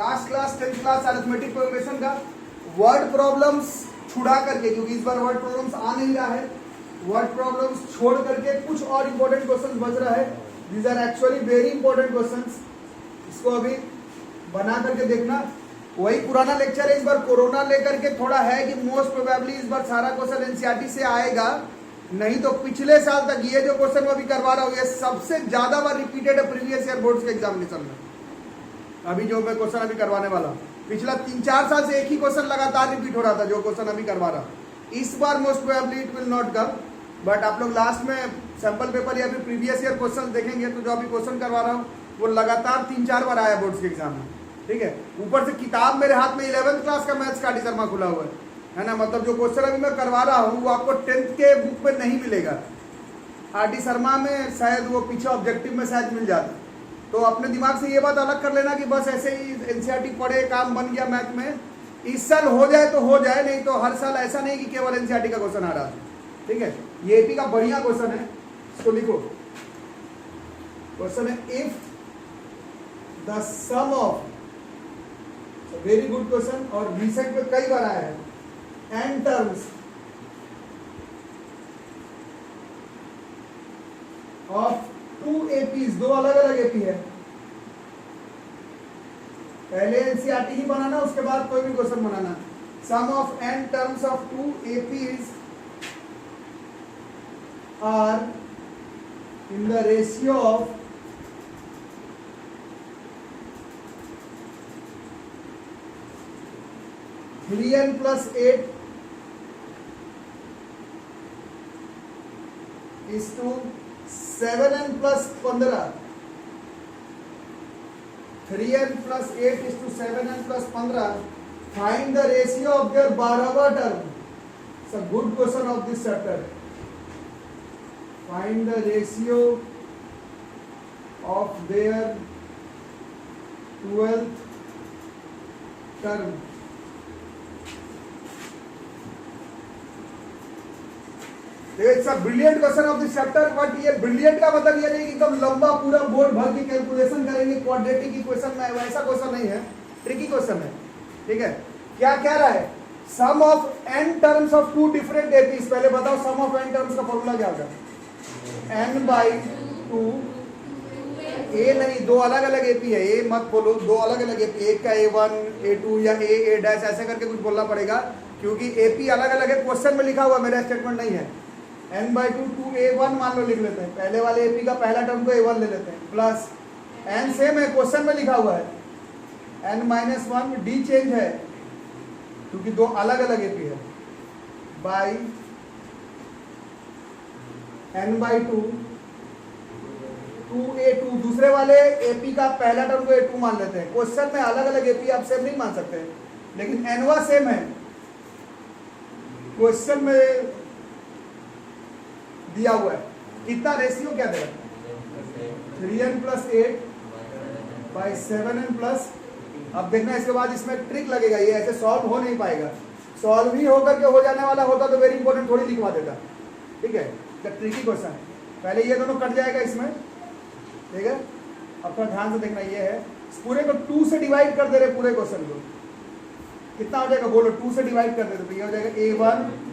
Last class 10th class arithmetic progression का word problems छुड़ा करके, क्योंकि इस बार वर्ड प्रॉब्लम्स आ नहीं रहा है, वर्ड प्रॉब्लम्स छोड़ करके कुछ और इंपॉर्टेंट क्वेश्चंस बच रहा है। These are actually very important questions. इसको अभी बना करके देखना। वही पुराना लेक्चर है, इस बार कोरोना लेकर के थोड़ा है कि मोस्ट प्रोबेबली इस बार सारा क्वेश्चन एनसीईआरटी से आएगा, नहीं तो पिछले साल तक ये जो क्वेश्चन मैं अभी करवा रहा हूँ ये सबसे ज्यादा बार रिपीटेड है प्रीवियस ईयर बोर्ड्स के एग्जामिनेशन में। अभी जो मैं क्वेश्चन अभी करवाने वाला, पिछला 3-4 साल से एक ही क्वेश्चन लगातार रिपीट हो रहा था जो क्वेश्चन अभी करवा रहा। इस बार most probably it will not come, but आप लोग लास्ट में सैंपल पेपर या फिर प्रीवियस ईयर क्वेश्चन देखेंगे तो जो अभी क्वेश्चन करवा रहा हूँ वो लगातार 3-4 बार आया बोर्ड्स के एग्जाम में। ठीक है, ऊपर से किताब मेरे हाथ में 11th क्लास का मैथ्स का आर डी शर्मा खुला हुआ है ना। मतलब जो क्वेश्चन अभी मैं करवा रहा हूँ वो आपको 10th के बुक में नहीं मिलेगा, आर डी शर्मा में शायद वो पीछे ऑब्जेक्टिव में शायद मिल जाता। तो अपने दिमाग से ये बात अलग कर लेना कि बस ऐसे ही एनसीईआरटी पढ़े काम बन गया मैथ में। इस साल हो जाए तो हो जाए, नहीं तो हर साल ऐसा नहीं कि केवल एनसीईआरटी का क्वेश्चन आ रहा है। ठीक है, ये एपी का बढ़िया क्वेश्चन है, इसको लिखो। क्वेश्चन है if the sum of, very good question और रिसेंट में कई बार आया है, एन टर्म्स ऑफ 2 एपीज, 2 अलग अलग एपी है। पहले एनसीईआरटी ही बनाना, उसके बाद कोई भी क्वेश्चन बनाना। Sum of N terms of 2 APs are in the ratio of 3n plus 8 is to 7n plus 15. 3n plus 8 is to 7n plus 15. Find the ratio of their Bharava term. It's a good question of this chapter. Find the ratio of their 12th term. It's a brilliant question of this chapter, but ये brilliant का मतलब ये नहीं कि एकदम लंबा पूरा board भर की कैलकुलेशन करेंगे क्वाड्रेटिक इक्वेशन में, वैसा क्वेश्चन नहीं है, ट्रिकी क्वेश्चन है। ठीक है, क्या कह रहा है, sum of N terms of 2 different APs. पहले बताओ सम ऑफ एन टर्म्स का फॉर्मूला क्या होगा, n बाई 2, ए नहीं, 2 अलग अलग एपी है, ए मत बोलो, 2 अलग अलग एपी, एक का a1 a2 या a डैश ऐसे करके कुछ बोलना पड़ेगा, क्योंकि एपी अलग अलग है, क्वेश्चन में लिखा हुआ, मेरा स्टेटमेंट नहीं है। n बाई 2 2a1 मान लो लिख लेते हैं, पहले वाले एपी का पहला टर्म को a1 ले लेते हैं, प्लस n सेम है, क्वेश्चन में लिखा हुआ है, n माइनस 1 d चेंज है क्योंकि 2 अलग अलग एपी है, बाई n बाई 2 2a2, दूसरे वाले एपी का पहला टर्म को a2 मान लेते हैं। क्वेश्चन में अलग अलग एपी आप सेम नहीं मान सकते, लेकिन nवा सेम है, क्वेश्चन में दिया हुआ है। कितना रेशियो क्या देगा, 3n plus 8 by 7n plus. अब देखना इसके बाद इसमें ट्रिक लगेगा, ये ऐसे सॉल्व हो नहीं पाएगा, सॉल्व ही होकर के हो जाने वाला होता तो वेरी इंपॉर्टेंट थोड़ी लिखवा देता। ठीक है, ट्रिकी क्वेश्चन, पहले ये दोनों कट जाएगा इसमें। ठीक है, अब थोड़ा ध्यान से देखना, ये है इस पूरे को 2 से डिवाइड कर दे रहे, पूरे क्वेश्चन को कितना हो जाएगा बोलो, 2 से डिवाइड कर दे तो ये हो जाएगा a1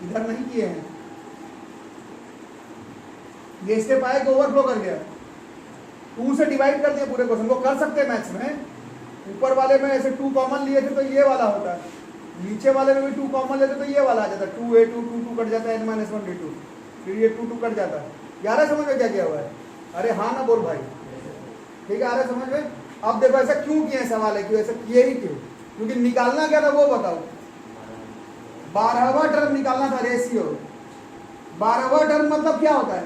इधर नहीं किए हैं, ये स्टेप आए कि ओवरफ्लो कर गया, 2 से डिवाइड कर दिया पूरे क्वेश्चन को। कर सकते हैं मैथ्स में, ऊपर वाले में ऐसे 2 कॉमन लिए थे तो ये वाला होता है, नीचे वाले में भी 2 कॉमन लेते तो ये वाला आ जाता, 2a2 2 कट जाता है, n माइनस 1 d2, फिर ये 2 कट जाता है। यार समझ में क्या किया हुआ है, अरे हाँ ना बोल भाई। ठीक है, आ रहा है समझ में। अब देखो ऐसा क्यों किए सवाल है, क्यों ऐसा किए ही क्यों, क्योंकि निकालना क्या था वो बताओ, 12वां टर्म निकालना था, रेशियो। 12वां टर्म मतलब क्या होता है,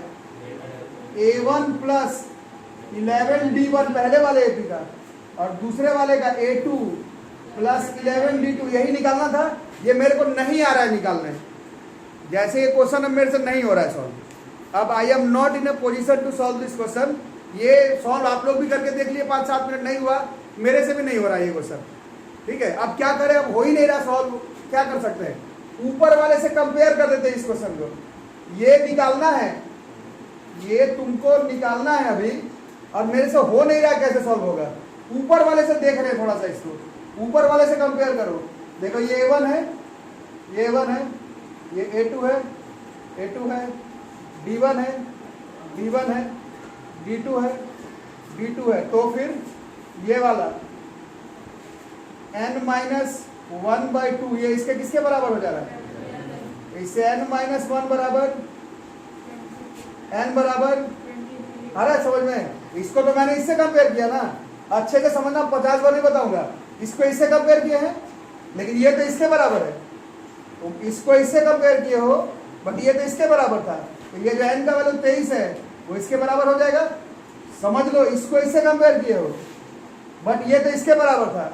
a1 प्लस 11d1 पहले वाले एपी का, और दूसरे वाले का a2 प्लस 11d2, यही निकालना था। ये मेरे को नहीं आ रहा है निकालने, जैसे ये क्वेश्चन मेरे से नहीं हो रहा है सॉल्व। अब I am not in a position to solve this question. ये सॉल्व आप लोग भी करके देख लिए, 5-7 मिनट नहीं हुआ, मेरे से भी नहीं हो रहा है ये क्वेश्चन। ठीक है, अब क्या करें, अब हो ही नहीं रहा सॉल्व, क्या कर सकते हैं, ऊपर वाले से कंपेयर कर देते हैं इस क्वेश्चन को। ये निकालना है, ये तुमको निकालना है अभी, और मेरे से हो नहीं रहा कैसे सॉल्व होगा। ऊपर वाले से देख रहे हैं थोड़ा सा, इसको ऊपर वाले से कंपेयर करो। देखो ये A1 है, ये A1 है, ये A2 है, A2 है, D1 है, D1 है, D2 है, D2 है। तो फिर ये वाला n-1/2 ये इसके किसके बराबर हो जा रहा है? इससे n-1 बराबर n बराबर, अरे समझ में, इसको तो मैंने इससे कंपेयर किया ना, अच्छे से समझना, 50 बार नहीं बताऊंगा। इसको इससे कंपेयर किए हैं, लेकिन ये तो इसके बराबर है। तो इसको इससे कंपेयर किए हो, बट ये तो इसके बराबर था, तो ये जो n का वैल्यू 23 है वो इसके बराबर हो जाएगा। समझ लो, इसको इससे कंपेयर किए हो, बट ये तो इसके बराबर था।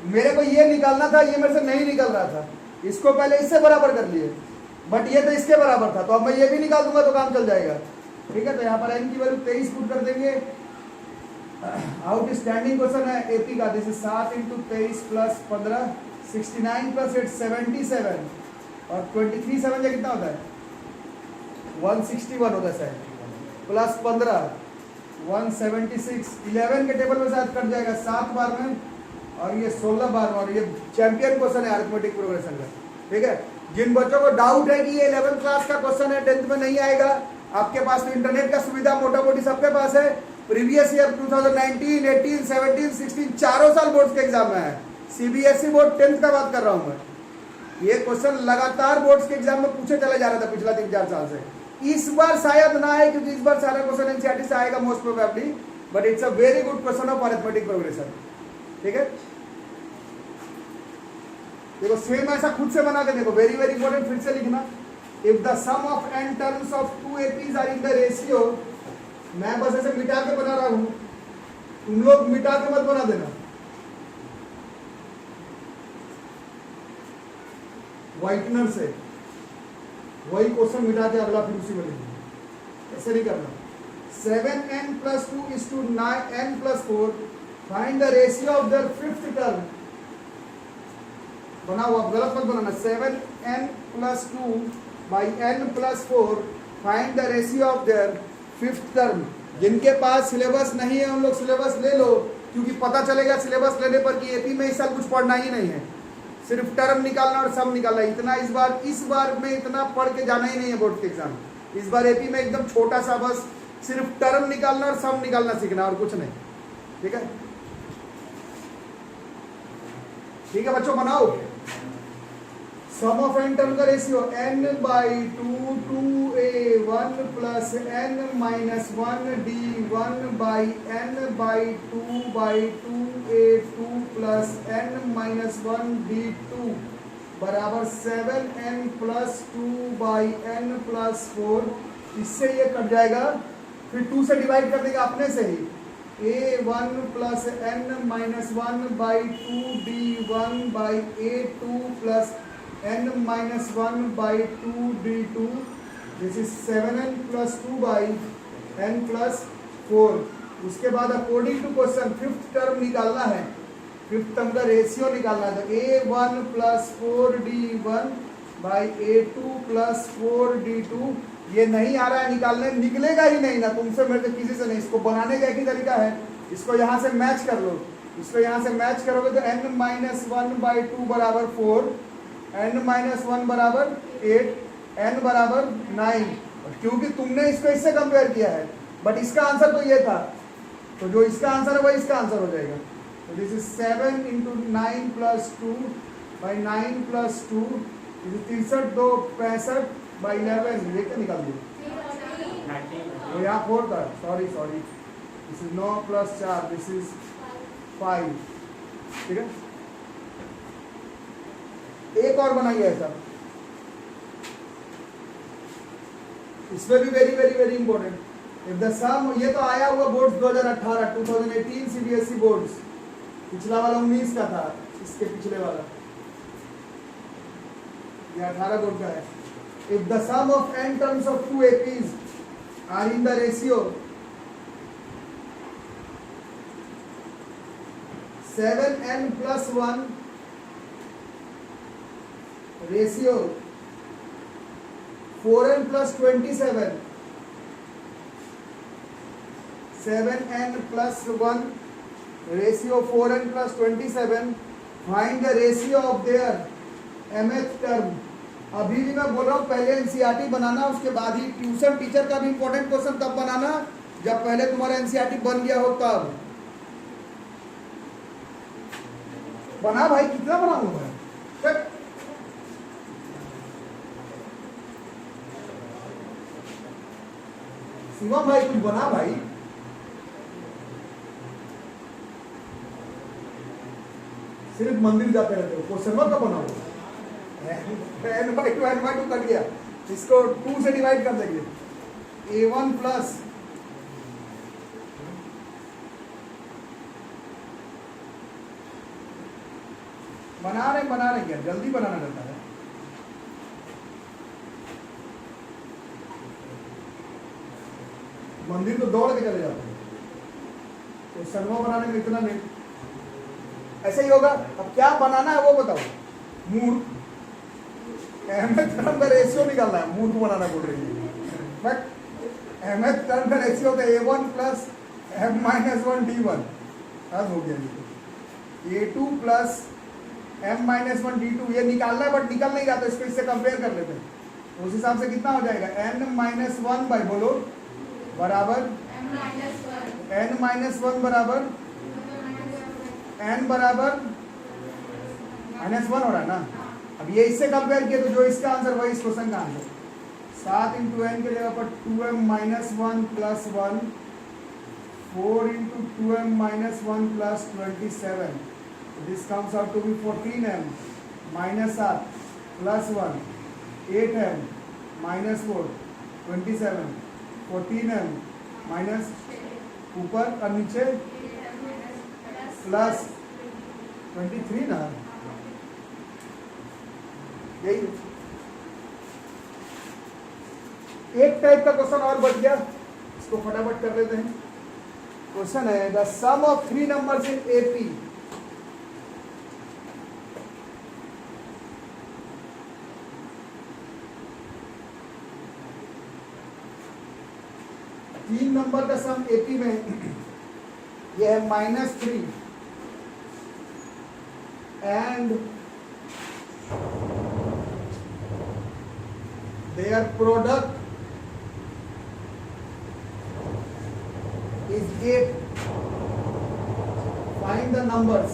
मेरे को ये निकालना था, ये मेरे से नहीं निकल रहा था, इसको पहले इससे बराबर कर लिए, बट ये तो इसके बराबर था, तो अब मैं ये भी निकाल दूंगा तो काम चल जाएगा। ठीक है, तो यहाँ पर n की वैल्यू 23 पुट कर देंगे। आउटस्टैंडिंग क्वेश्चन है एपी का। दिस इज 7 × 23 + 15, 69 + 8 77, और 23 7 कितना होता है? 161 होता है शायद, प्लस 15 176। 11 के टेबल में शायद कट जाएगा 7 बार में, और ये 16 बार में, और ये चैंपियन क्वेश्चन है अरिथमेटिक प्रोग्रेशन का। ठीक है, जिन बच्चों को डाउट है कि ये 11th क्लास का क्वेश्चन है, 10th में नहीं आएगा, आपके पास तो इंटरनेट का सुविधा मोटा मोटी सबके पास है। प्रीवियस ईयर 2019, 18, 17, 16 चारों साल बोर्ड के एग्जाम में है। सीबीएसई बोर्ड 10th का बात कर रहा हूं मैं। ये क्वेश्चन लगातार बोर्ड्स के एग्जाम में पूछे चला जा रहा था पिछला 3-4 साल से। इस बार शायद ना आए, क्योंकि इस बार सारा क्वेश्चन एनसीईआरटी से आएगा most probably, but it's a very good question of arithmetic progression. ठीक है, देखो सेम ऐसा खुद से बना के देखो, वेरी वेरी इंपॉर्टेंट, फिर से लिखना। If the sum of n terms of 2 APs are in the ratio, मैं बस ऐसे मिटा के बना रहा हूं, तुम लोग मिटा के मत बना देना। व्हाइटनर से वही क्वेश्चन मिटा के अगला फिर उसी में लिखना, ऐसे नहीं करना। 7n + 2 = 9n + 4, find the ratio of the fifth term. बनाओ, आप गलत मत बनाना। 7n + 2 / n + 4, find the ratio of their fifth term. जिनके पास सिलेबस नहीं है उन लोग सिलेबस ले लो, क्योंकि पता चलेगा सिलेबस लेने पर कि एपी में इस साल कुछ पढ़ना ही नहीं है, सिर्फ टर्म निकालना और सम निकालना। इतना इस बार में इतना पढ़ के जाना ही नहीं है बोर्ड के एग्जाम। इस बार एपी में एकदम छोटा सा, बस सिर्फ टर्म निकालना और सम निकालना सीखना, और कुछ नहीं। ठीक है, ठीक है बच्चों, बनाओ। सम ऑफ n टर्म का ratio n/2 2a1 + n-1 d1 n/2 2a2 + n-1 d2 बराबर 7n + 2 n + 4। इससे ये कट जाएगा, फिर 2 से डिवाइड कर देगा अपने से ही। a1 + n-1/2 d1 a2 + n-1/2 d2। This is 7n + 2 n + 4। उसके बाद according to question fifth term निकालना है, फिफ्थ टर्म का रेशियो निकालना है। तो a1 + 4 d1 a2 + 4 d2। ये नहीं आ रहा है निकालने, निकलेगा ही नहीं ना तुमसे, मेरे तो किसी से नहीं। इसको बनाने का एक ही तरीका है, इसको यहाँ से मैच कर लो। इसको यहाँ से मैच करोगे तो n-1/2 बराबर 4, n-1 बराबर 8, n बराबर 9। क्योंकि तुमने इसको इससे कंपेयर किया है, बट इसका आंसर तो ये था, तो जो इसका आंसर है वही इसका आंसर हो जाएगा। तो दिस इज 7 × 9 + 2 / 9 + 2, 63 2 65/11। ये क्या निकाल दिया, तो यहाँ 4 था, sorry. This is 9 + 4, this is 5। ठीक है, एक और बनाइए ऐसा, इसमें भी very very very important. If the sum, ये तो आया हुआ बोर्ड्स 2018 2018 सीबीएसई बोर्ड्स, पिछला वाला 19 का था, इसके पिछले वाला ये 18 बोर्ड का है। If the sum of n terms of 2 APs are in the ratio 7n + 1 ratio 4n plus 27, 7n plus 1, ratio 4n plus 27. Find the ratio of their mth term. अभी भी मैं बोल रहा हूँ पहले एनसीईआरटी बनाना, उसके बाद ही ट्यूशन टीचर का भी इंपॉर्टेंट क्वेश्चन तब बनाना जब पहले तुम्हारा एनसीईआरटी बन गया हो तब बना। भाई कितना बनाऊंगा मैं? शिवम भाई कुछ बना भाई। सिर्फ मंदिर जाते रहते हो, क्वेश्चन का बनाओ। n by 2 कट गया, इसको 2 से डिवाइड कर देंगे। a1 प्लस बना रहे क्या, जल्दी बनाना रहता है। मंदिर तो दौड़ के चले जाते हैं, तो शर्मा बनाने में इतना नहीं, ऐसे ही होगा। अब क्या बनाना है वो बताओ। मूर्ख, अहमद टर्म का रेशियो निकालना है, मूर्ख बनाना बोल रही है। बट अहमद टर्म का रेशियो होता है a1 plus m minus 1 d1, अब हो गया। a2 plus m minus 1 d2, ये निकालना है बट निकल नहीं रहा, तो इसको इससे कंपेयर कर लेते हैं। उस हिसाब से कितना हो जाएगा, n माइनस 1 बाई बोलो बराबर n माइनस 1 बराबर n बराबर -1 हो रहा है ना। अब ये इससे कंपेयर किया तो जो इसका आंसर वही इस क्वेश्चन का आंसर। 7 इंटू n के जगह पर 2m minus 1 plus 1, 4 into 2m minus 1 plus 27, this comes out to be 14m minus 7 plus 1, 8m minus 4, 27, 14m minus ऊपर और नीचे प्लस 23 ना, यही। एक टाइप का क्वेश्चन और बच गया, इसको फटाफट कर लेते हैं। क्वेश्चन है the sum of 3 numbers in AP तीन नंबर का सम एपी में यह है -3 and their product is 8. Find the numbers.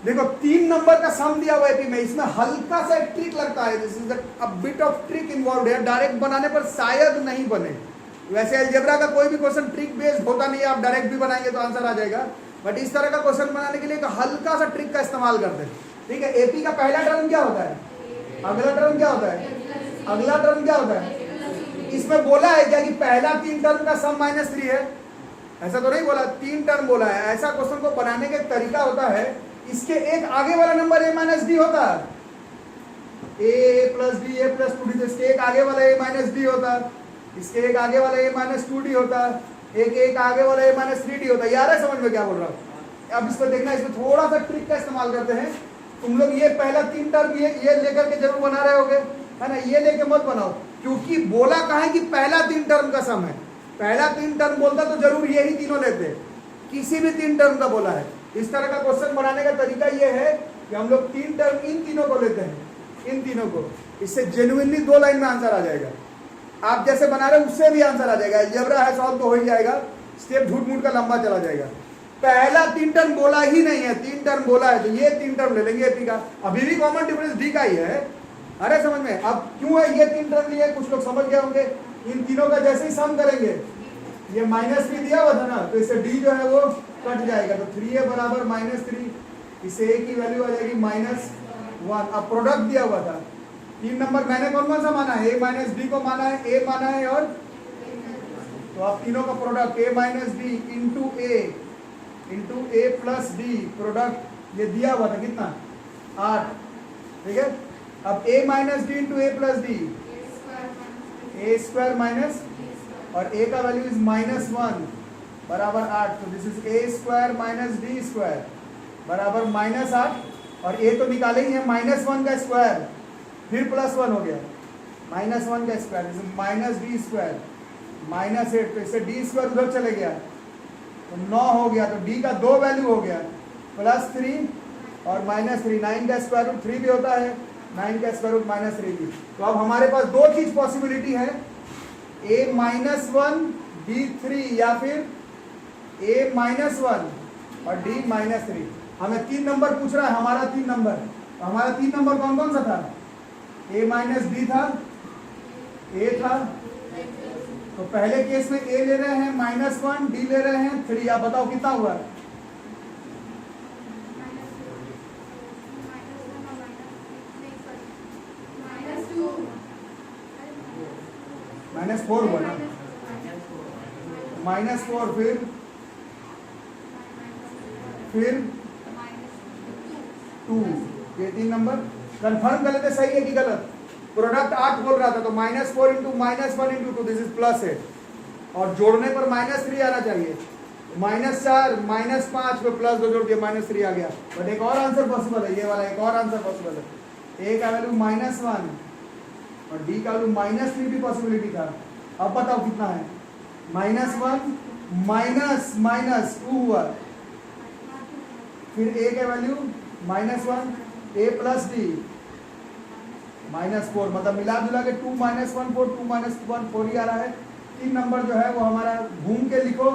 देखो 3 नंबर का सम दिया हुआ है, इसमें हल्का सा एक ट्रिक लगता है, this is a bit of trick involved है। डायरेक्ट बनाने पर शायद नहीं बने, वैसे अलजेब्रा का कोई भी क्वेश्चन ट्रिक बेस्ड होता नहीं है, आप डायरेक्ट भी बनाएंगे तो आंसर आ जाएगा, बट इस तरह का क्वेश्चन बनाने के लिए एक हल्का सा ट्रिक का इस्तेमाल करते हैं। ठीक है, एपी का पहला टर्म क्या होता है, अगला टर्म क्या होता है, अगला टर्म क्या होता है। इसमें बोला है क्या कि पहला 3 टर्म का सम -3 है, ऐसा तो नहीं बोला, 3 टर्म बोला है। ऐसा क्वेश्चन को बनाने का तरीका होता है, इसके एक आगे वाला नंबर a माइनस डी होता है, a plus D, a plus 2d, इसके एक आगे वाला a माइनस डी होता है, इसके एक आगे वाला a माइनस 2d होता है, एक आगे वाला a माइनस 3d होता है। यार है समझ में क्या बोल रहा हूँ। अब इसको देखना, इसमें थोड़ा सा ट्रिक का इस्तेमाल करते हैं। तुम लोग ये पहला 3 टर्म ये लेकर के जरूर बना रहे होगे, है ना, ये लेके मत बनाओ, क्योंकि बोला कहा है कि पहला 3 टर्म का सम है। पहला 3 टर्म बोलता तो जरूर यही तीनों लेते, किसी भी 3 टर्म का बोला है। इस तरह का क्वेश्चन बनाने का तरीका ये है कि हम लोग 3 टर्म इन तीनों को लेते हैं, इन तीनों को, इससे जेन्युइनली 2 लाइन में आंसर आ जाएगा। आप जैसे बना रहे हो उससे भी आंसर आ जाएगा, अलजेब्रा है सॉल्व तो हो ही जाएगा, स्टेप झूठ मूठ का लंबा चला जाएगा। पहला 3 टर्म बोला ही नहीं है, 3 टर्म बोला है तो ये 3 टर्म ले लेंगे एपी का। अभी भी कॉमन डिफरेंस डी का ही है, अरे समझ में। अब क्यों है ये 3 टर्म लिए, कुछ लोग समझ गए होंगे। इन तीनों का जैसे ही सम करेंगे, ये माइनस भी दिया हुआ था ना, तो इससे डी जो है वो कट जाएगा, तो 3a बराबर -3, इससे a की वैल्यू आ जाएगी -1। अब प्रोडक्ट दिया हुआ था, 3 नंबर मैंने कौन सा माना है, a माइनस डी को माना है, a माना है, और तो आप तीनों का product a minus D into a plus D, product ये दिया हुआ था कितना, 8। ठीक है, अब a minus D into a plus D, a square minus, और a का वैल्यू इज -1, बराबर 8, तो this is a square minus D square बराबर -8, और ए तो निकाले ही है -1 का स्क्वायर, फिर +1 हो गया, -1 का स्क्वायर माइनस डी स्क्वायर -8, तो इससे डी स्क्वायर उधर चले गया तो 9 हो गया, तो डी का 2 वैल्यू हो गया, +3 और -3, 9 का स्क्वायर रूट 3 भी होता है, 9 का स्क्वायर रूट -3 भी। तो अब हमारे पास दो चीज पॉसिबिलिटी है, a-1 d3 या फिर a-1 और d-3। हमें 3 नंबर पूछ रहा है, हमारा 3 नंबर, तो हमारा 3 नंबर कौन कौन सा था? a-d था, a था, तो पहले केस में a ले रहे हैं -1, d ले रहे हैं 3, आप बताओ कितना हुआ? -4 हुआ ना, -4, फिर 2, ये 3 नंबर कंफर्म कर लेते सही है कि गलत। प्रोडक्ट 8 बोल रहा था, तो -4 इंटू -1 इंटू 2 दिस इज +8, और जोड़ने पर -3 आना चाहिए, -4 -5 पे +2 जोड़ दिया -3 आ गया। बट एक और आंसर पॉसिबल है, ये वाला एक और आंसर पॉसिबल है, ए का वैल्यू -1 और डी का वैल्यू -3 भी पॉसिबिलिटी था। अब बताओ कितना है? -1 माइनस 2 हुआ, फिर ए का वैल्यू -1, ए प्लस डी -4, मतलब मिला जुला के 2 -1 4, 2 -1 4 ही आ रहा है। 3 नंबर जो है वो हमारा घूम के लिखो,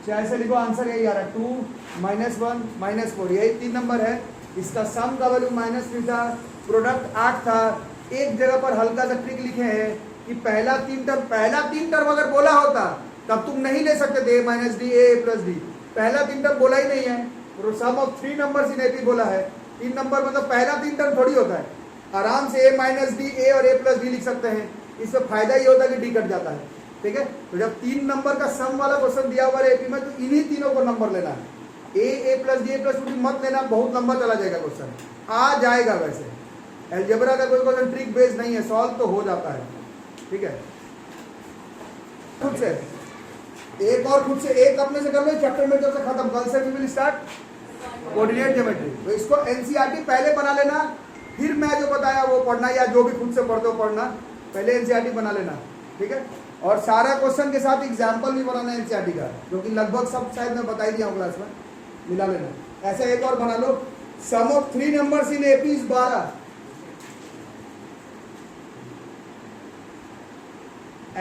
चाहे ऐसे लिखो, आंसर यही आ रहा है, 2 -1 -4, यही 3 नंबर है। इसका सम का वैल्यू -3 था, प्रोडक्ट 8 था। एक जगह पर हल्का सा ट्रिक लिखे हैं कि पहला तीन टर्म अगर बोला होता तब तुम नहीं ले सकते थे a-d a+d, पहला 3 टर्म बोला ही नहीं है, sum of 3 numbers in AP बोला है। 3 नंबर मतलब पहला 3 टर्म थोड़ी होता है, आराम से a-d a और a+d लिख सकते हैं। इसमें फायदा ये होता है कि डी कट जाता है, ठीक है। तो जब 3 नंबर का सम वाला क्वेश्चन दिया हुआ है AP में, तो इन्हीं तीनों को नंबर लेना है, a+d a+d मत लेना, बहुत लंबा चला जाएगा क्वेश्चन, आ जाएगा। वैसे अलजेब्रा का कोई क्वेश्चन ट्रिक बेस्ड नहीं है, सॉल्व तो हो जाता है, ठीक है। खुद से एक और खुद से एक अपने से कर लो, चैप्टर में जब से खत्म, कल से we will start coordinate geometry. तो इसको एनसीईआरटी पहले बना लेना, फिर मैं जो बताया वो पढ़ना, या जो भी खुद से पढ़ते हो पढ़ना, पहले एनसीईआरटी बना लेना, ठीक है। और सारा क्वेश्चन के साथ एग्जाम्पल भी बनाना है एनसीईआरटी का, जो कि लगभग सब शायद मैं बता ही दिया हूँ क्लास में, मिला लेना। ऐसा एक और बना लो, sum of 3 numbers in AP is 12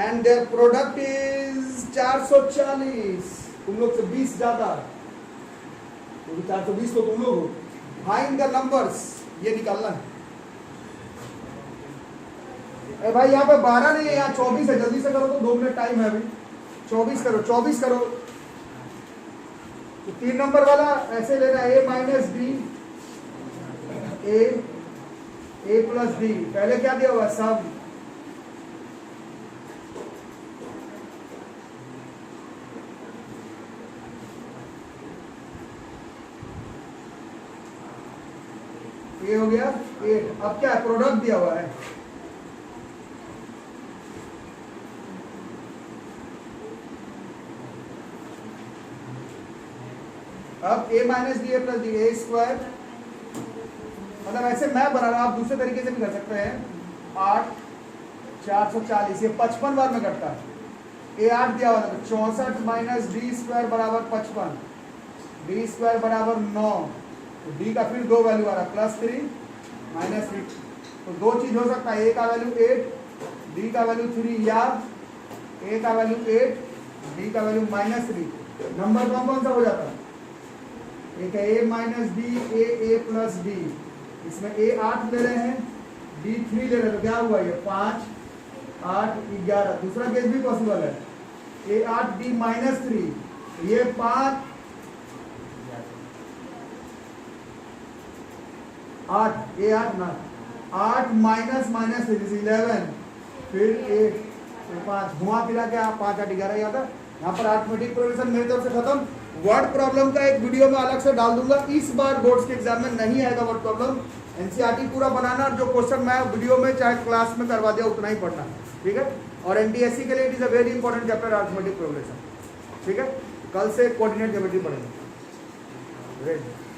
and their product is 440, तुम लोग से 20 ज्यादा, क्योंकि 420 तो तुम लोग हो। फाइंड द नंबर्स, ये निकालना है। ए भाई यहाँ पे 12 नहीं है, यहाँ 24 है, जल्दी से करो, तो 2 मिनट टाइम है अभी। 24 करो, 24 करो। तो 3 नंबर वाला ऐसे लेना है, a-d a+d, पहले क्या दिया हुआ? सम, ये हो गया 8। अब क्या है? प्रोडक्ट दिया हुआ है, अब a-d a+d a स्क्वायर, मतलब ऐसे मैं बना रहा हूं, आप दूसरे तरीके से भी कर सकते हैं। 8 440, ये 55 बार में करता है। a8 दिया हुआ था, 64 - d स्क्वायर बराबर 55, d स्क्वायर बराबर 9, तो डी का फिर 2 वैल्यू आ रहा है, +3 -3। तो 2 चीज हो सकता है, ए का वैल्यू 8, डी का वैल्यू 3, या ए का वैल्यू 8, डी का वैल्यू -3। नंबर कौन कौन सा हो जाता है? एक है a-d a+d, इसमें a8 ले रहे हैं, d3 ले रहे हैं, तो क्या हुआ? ये 5 8 11। दूसरा केस भी पॉसिबल है, a8d -3, ये 5 8 a8 ना 8 -3 11, फिर 8 5, घुमा फिरा के आप 5 8 11 याद है। यहाँ पर अरिथमेटिक प्रोग्रेशन मेरी तरफ से खत्म। वर्ड प्रॉब्लम का एक वीडियो में अलग से डाल दूंगा, इस बार बोर्ड्स के एग्जाम में नहीं आएगा वर्ड प्रॉब्लम। एनसीईआरटी पूरा बनाना, जो क्वेश्चन मैं वीडियो में चाहे क्लास में करवा दिया उतना ही पढ़ना, ठीक है। और एनटीएससी के लिए it is a very important chapter arithmetic progression, ठीक है। कल से कोऑर्डिनेट ज्योमेट्री पढ़ेंगे।